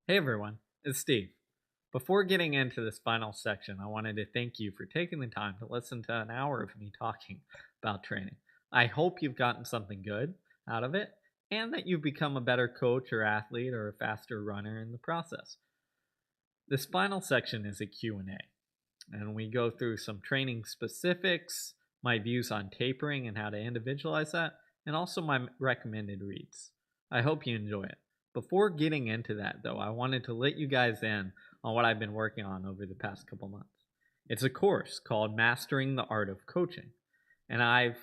Hey everyone, it's Steve. Before getting into this final section, I wanted to thank you for taking the time to listen to an hour of me talking about training. I hope you've gotten something good out of it and that you've become a better coach or athlete or a faster runner in the process. This final section is a Q&A, and we go through some training specifics, my views on tapering and how to individualize that, and also my recommended reads. I hope you enjoy it. Before getting into that, though, I wanted to let you guys in on what I've been working on over the past couple months. It's a course called Mastering the Art of Coaching, and I've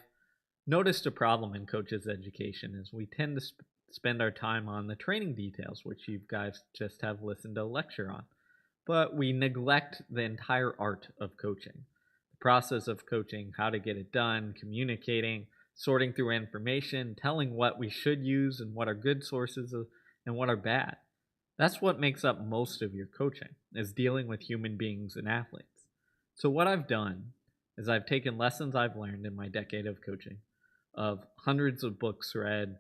noticed a problem in coaches' education is we tend to spend our time on the training details, which you guys just have listened to a lecture on, but we neglect the entire art of coaching. The process of coaching, how to get it done, communicating, sorting through information, telling what we should use and what are good sources and what are bad. That's what makes up most of your coaching, is dealing with human beings and athletes. So what I've done is I've taken lessons I've learned in my decade of coaching, of hundreds of books read,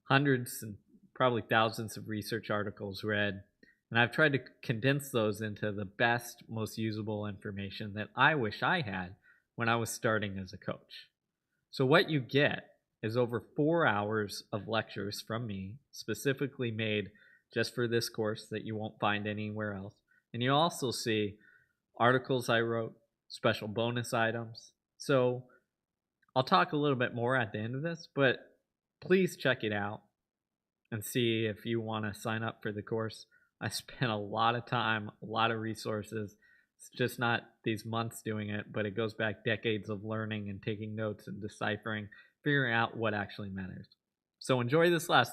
hundreds and probably thousands of research articles read, and I've tried to condense those into the best, most usable information that I wish I had when I was starting as a coach. So what you get is over 4 hours of lectures from me, specifically made just for this course that you won't find anywhere else. And you also see articles I wrote, special bonus items. So I'll talk a little bit more at the end of this, but please check it out and see if you want to sign up for the course. I spent a lot of time, a lot of resources. It's just not these months doing it, but it goes back decades of learning and taking notes and deciphering, figuring out what actually matters. So enjoy this last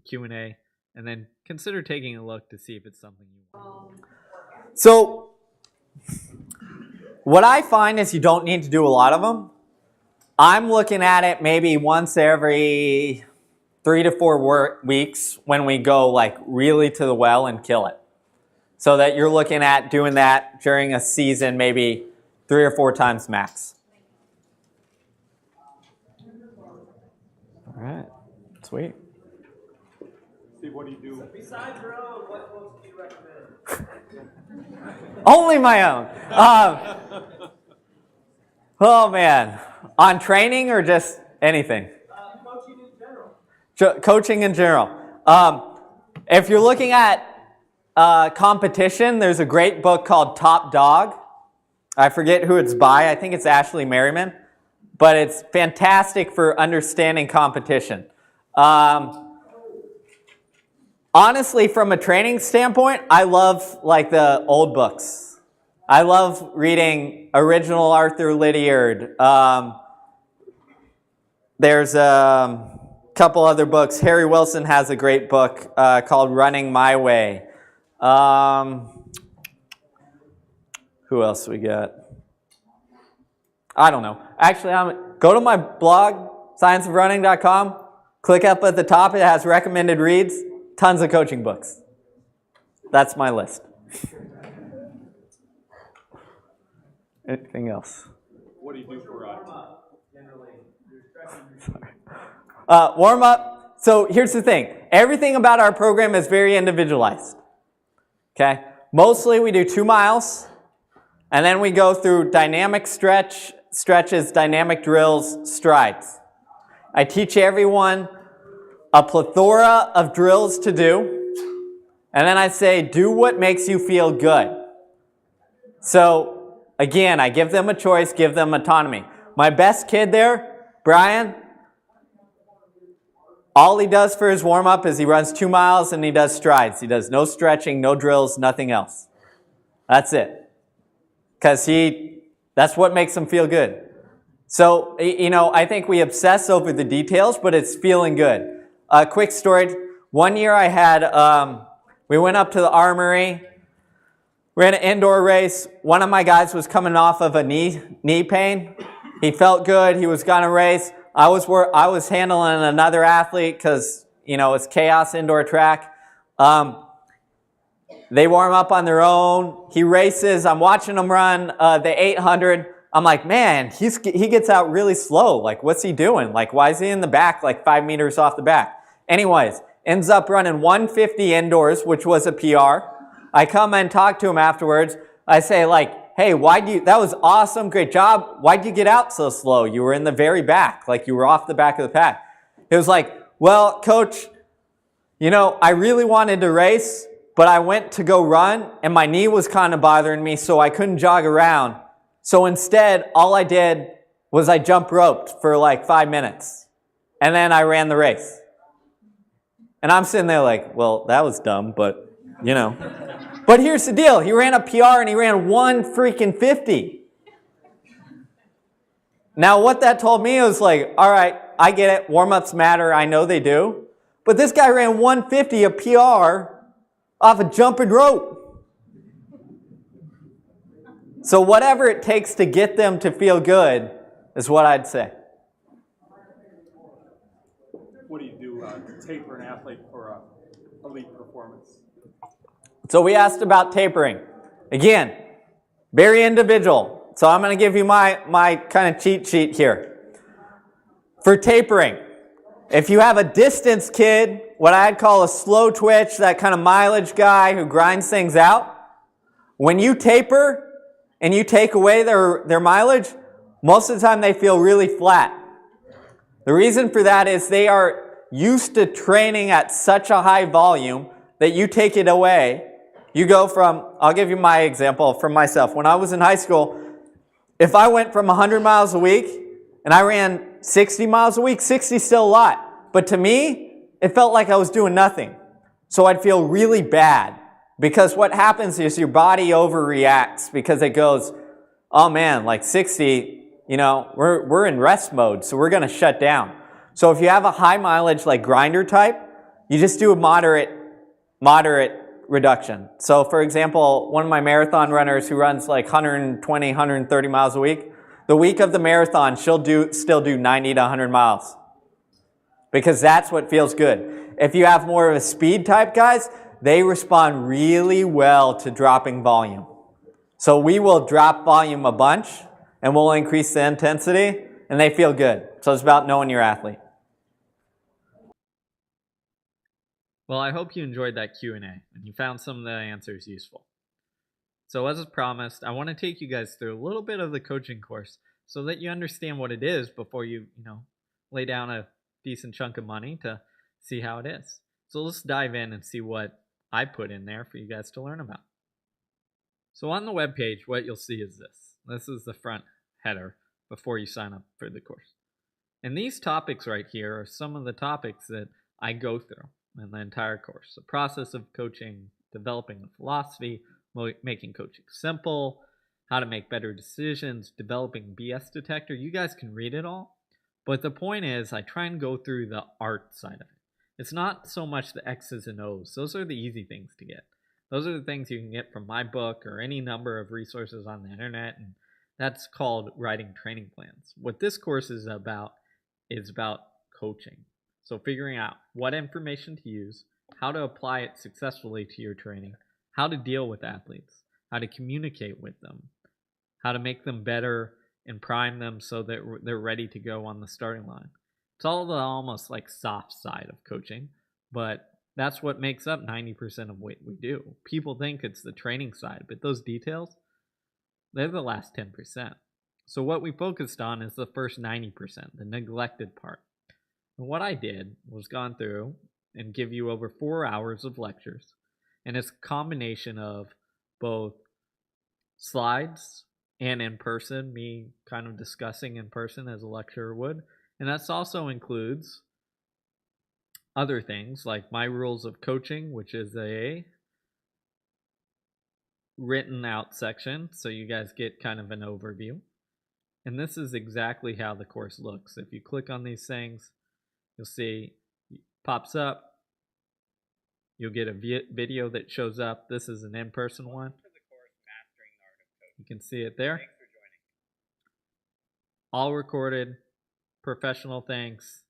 Q&A and then consider taking a look to see if it's something you want. So what I find is you don't need to do a lot of them. I'm looking at it maybe once every 3 to 4 weeks when we go like really to the well and kill it. So that you're looking at doing that during a season maybe 3 or 4 times max. All right, sweet. Steve, what do you do? Besides your own, what books do you recommend? Only my own. Oh man, on training or just anything? Coaching in general. Coaching in general. If you're looking at competition, there's a great book called Top Dog. I forget who it's by. I think it's Ashley Merriman. But it's fantastic for understanding competition. Honestly, from a training standpoint, I love like the old books. I love reading original Arthur Lydiard. There's a couple other books. Harry Wilson has a great book called Running My Way. Who else we got? I don't know. Actually, go to my blog, scienceofrunning.com. Click up at the top. It has recommended reads. Tons of coaching books. That's my list. Anything else? What do you do for warm up. So here's the thing. Everything about our program is very individualized. Okay? Mostly we do 2 miles, and then we go through dynamic stretches, dynamic drills, strides. I teach everyone a plethora of drills to do, and then I say, do what makes you feel good. So, again, I give them a choice, give them autonomy. My best kid there, Brian, all he does for his warm-up is he runs 2 miles and he does strides. He does no stretching, no drills, nothing else. That's it. Because that's what makes him feel good. So, I think we obsess over the details, but it's feeling good. A quick story. One year I had, we went up to the Armory, ran an indoor race. One of my guys was coming off of a knee pain. He felt good. He was going to race. I was handling another athlete because, it's chaos indoor track. They warm up on their own. He races. I'm watching him run the 800. I'm like, man, he gets out really slow. Like, what's he doing? Like, why is he in the back, like 5 meters off the back? Anyways, ends up running 150 indoors, which was a PR. I come and talk to him afterwards. I say like, hey, that was awesome, great job. Why'd you get out so slow? You were in the very back, like you were off the back of the pack. He was like, well, coach, I really wanted to race, but I went to go run and my knee was kind of bothering me, so I couldn't jog around. So instead, all I did was I jump roped for like 5 minutes. And then I ran the race. And I'm sitting there like, well, that was dumb, but But here's the deal. He ran a PR and he ran 150. Now what that told me was like, all right, I get it. Warm-ups matter. I know they do. But this guy ran 150, a PR, off a jumping rope. So whatever it takes to get them to feel good is what I'd say. What do you do to taper an athlete for elite performance? So we asked about tapering. Again, very individual. So I'm going to give you my kind of cheat sheet here. For tapering, if you have a distance kid, what I'd call a slow twitch, that kind of mileage guy who grinds things out, when you taper and you take away their mileage, most of the time they feel really flat. The reason for that is they are used to training at such a high volume that you take it away. You go from, I'll give you my example from myself. When I was in high school, if I went from 100 miles a week and I ran 60 miles a week, 60 is still a lot. But to me, it felt like I was doing nothing. So I'd feel really bad. Because what happens is your body overreacts because it goes, oh man, like 60, we're in rest mode, so we're going to shut down. So if you have a high mileage like grinder type, you just do a moderate reduction. So for example, one of my marathon runners who runs like 120, 130 miles a week, the week of the marathon, she'll still do 90 to 100 miles. Because that's what feels good. If you have more of a speed type guys, they respond really well to dropping volume. So we will drop volume a bunch and we'll increase the intensity and they feel good. So it's about knowing your athlete. Well, I hope you enjoyed that Q&A and you found some of the answers useful. So as promised, I want to take you guys through a little bit of the coaching course so that you understand what it is before you, lay down a decent chunk of money to see how it is. So let's dive in and see what I put in there for you guys to learn about. So on the webpage, what you'll see is this. This is the front header before you sign up for the course. And these topics right here are some of the topics that I go through in the entire course. The process of coaching, developing a philosophy, making coaching simple, how to make better decisions, developing BS detector. You guys can read it all. But the point is, I try and go through the art side of it. It's not so much the X's and O's. Those are the easy things to get. Those are the things you can get from my book or any number of resources on the internet, and that's called writing training plans. What this course is about coaching. So figuring out what information to use, how to apply it successfully to your training, how to deal with athletes, how to communicate with them, how to make them better and prime them so that they're ready to go on the starting line. It's all the almost like soft side of coaching, but that's what makes up 90% of what we do. People think it's the training side, but those details, they're the last 10%. So what we focused on is the first 90%, the neglected part. And what I did was gone through and give you over 4 hours of lectures. And it's a combination of both slides and in person, me kind of discussing in person as a lecturer would. And that also includes other things like my rules of coaching, which is a written out section. So you guys get kind of an overview. And this is exactly how the course looks. If you click on these things, you'll see it pops up. You'll get a video that shows up. This is an in-person one. You can see it there. All recorded, professional things,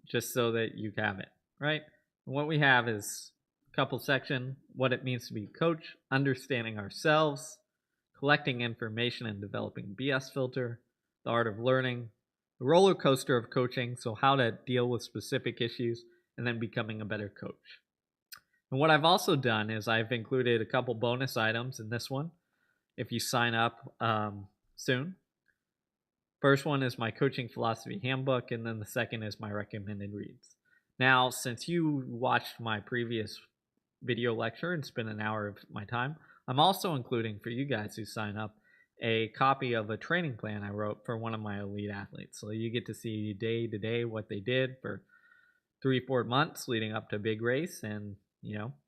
just so that you have it, right? And what we have is a couple sections: what it means to be a coach, understanding ourselves, collecting information and developing BS filter, the art of learning, the roller coaster of coaching, so how to deal with specific issues, and then becoming a better coach. And what I've also done is I've included a couple bonus items in this one if you sign up soon. First one is my coaching philosophy handbook, and then the second is my recommended reads. Now, since you watched my previous video lecture and spent an hour of my time, I'm also including for you guys who sign up a copy of a training plan I wrote for one of my elite athletes. So you get to see day to day what they did for 3-4 months leading up to a big race, and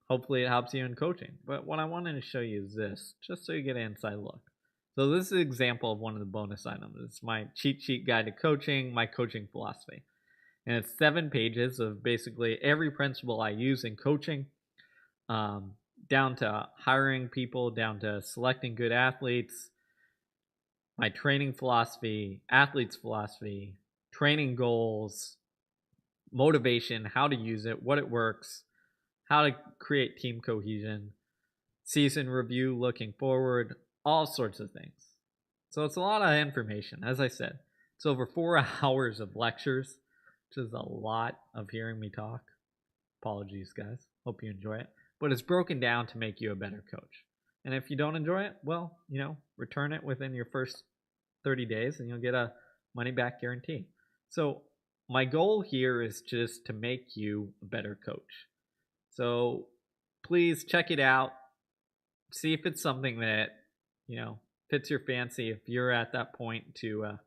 hopefully it helps you in coaching. But what I wanted to show you is this, just so you get an inside look. So this is an example of one of the bonus items. It's my cheat sheet guide to coaching, my coaching philosophy. And it's 7 pages of basically every principle I use in coaching, down to hiring people, down to selecting good athletes, my training philosophy, athletes philosophy, training goals, motivation, how to use it, what it works, how to create team cohesion, season review, looking forward, all sorts of things. So it's a lot of information. As I said, it's over 4 hours of lectures, which is a lot of hearing me talk. Apologies, guys. Hope you enjoy it. But it's broken down to make you a better coach. And if you don't enjoy it, well, return it within your first 30 days and you'll get a money back guarantee. So my goal here is just to make you a better coach. So please check it out. See if it's something that, fits your fancy. If you're at that point to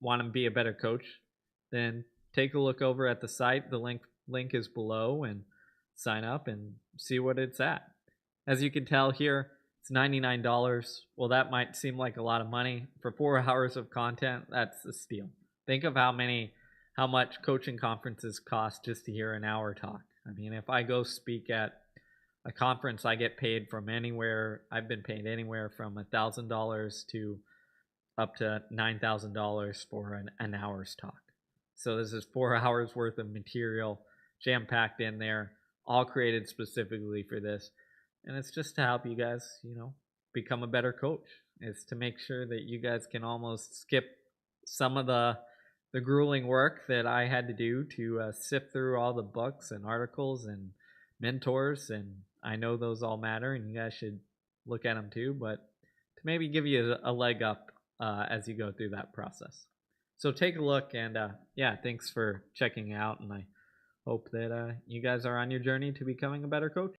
want to be a better coach, then take a look over at the site. The link is below, and sign up and see what it's at. As you can tell here, it's $99. Well, that might seem like a lot of money. For 4 hours of content, that's a steal. Think of how much coaching conferences cost just to hear an hour talk. I mean, if I go speak at a conference, I get paid from anywhere. I've been paid anywhere from $1,000 to up to $9,000 for an hour's talk. So this is 4 hours worth of material jam-packed in there, all created specifically for this. And it's just to help you guys, become a better coach. It's to make sure that you guys can almost skip some of the grueling work that I had to do to sift through all the books and articles and mentors. And I know those all matter, and you guys should look at them too, but to maybe give you a leg up as you go through that process. So take a look, and thanks for checking out, and I hope that you guys are on your journey to becoming a better coach.